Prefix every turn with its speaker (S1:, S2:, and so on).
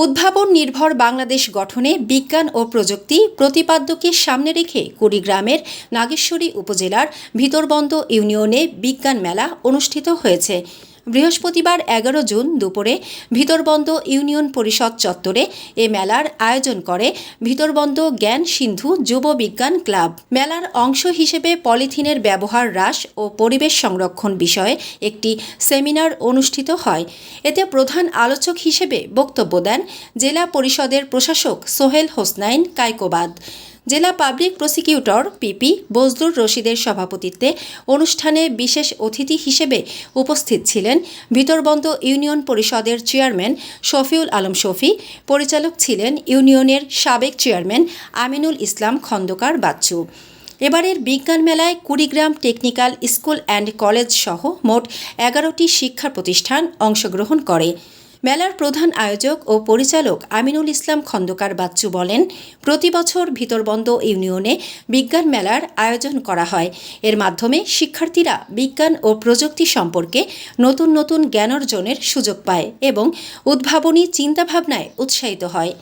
S1: উদ্ভাবন নির্ভর বাংলাদেশ গঠনে বিজ্ঞান ও প্রযুক্তি প্রতিপাদ্যকে সামনে রেখে কুড়িগ্রামের নাগেশ্বরী উপজেলার ভিতরবন্দ ইউনিয়নে বিজ্ঞান মেলা অনুষ্ঠিত হয়েছে। বৃহস্পতিবার 11 জুন দুপুরে ভিতরবন্দ ইউনিয়ন পরিষদ চত্বরে এ মেলার আয়োজন করে ভিতরবন্দ জ্ঞান সিন্ধু যুব বিজ্ঞান ক্লাব। মেলার অংশ হিসেবে পলিথিনের ব্যবহার হ্রাস ও পরিবেশ সংরক্ষণ বিষয়ে একটি সেমিনার অনুষ্ঠিত হয়। এতে প্রধান আলোচক হিসেবে বক্তব্য দেন জেলা পরিষদের প্রশাসক সোহেল হোসনাইন কায়কোবাদ। জেলা পাবলিক প্রসিকিউটর পিপি বজলুর রশিদের সভাপতিত্বে অনুষ্ঠানে বিশেষ অতিথি হিসেবে উপস্থিত ছিলেন ভিতরবন্দ ইউনিয়ন পরিষদের চেয়ারম্যান শফিউল আলম শফি। পরিচালক ছিলেন ইউনিয়নের সাবেক চেয়ারম্যান আমিনুল ইসলাম খন্দকার বাচ্চু। এবারের বিজ্ঞান মেলায় Kurigram technical school and college সহ মোট 11টি শিক্ষা প্রতিষ্ঠান অংশগ্রহণ করে। মেলার প্রধান আয়োজক ও পরিচালক আমিনুল ইসলাম খন্দকার বাচ্চু বলেন, প্রতি বছর ভিতরবন্দ ইউনিয়নে বিজ্ঞান মেলার আয়োজন করা হয়। এর মাধ্যমে শিক্ষার্থীরা বিজ্ঞান ও প্রযুক্তি সম্পর্কে নতুন নতুন জ্ঞান অর্জনের সুযোগ পায় এবং উদ্ভাবনী চিন্তাভাবনায় উৎসাহিত হয়।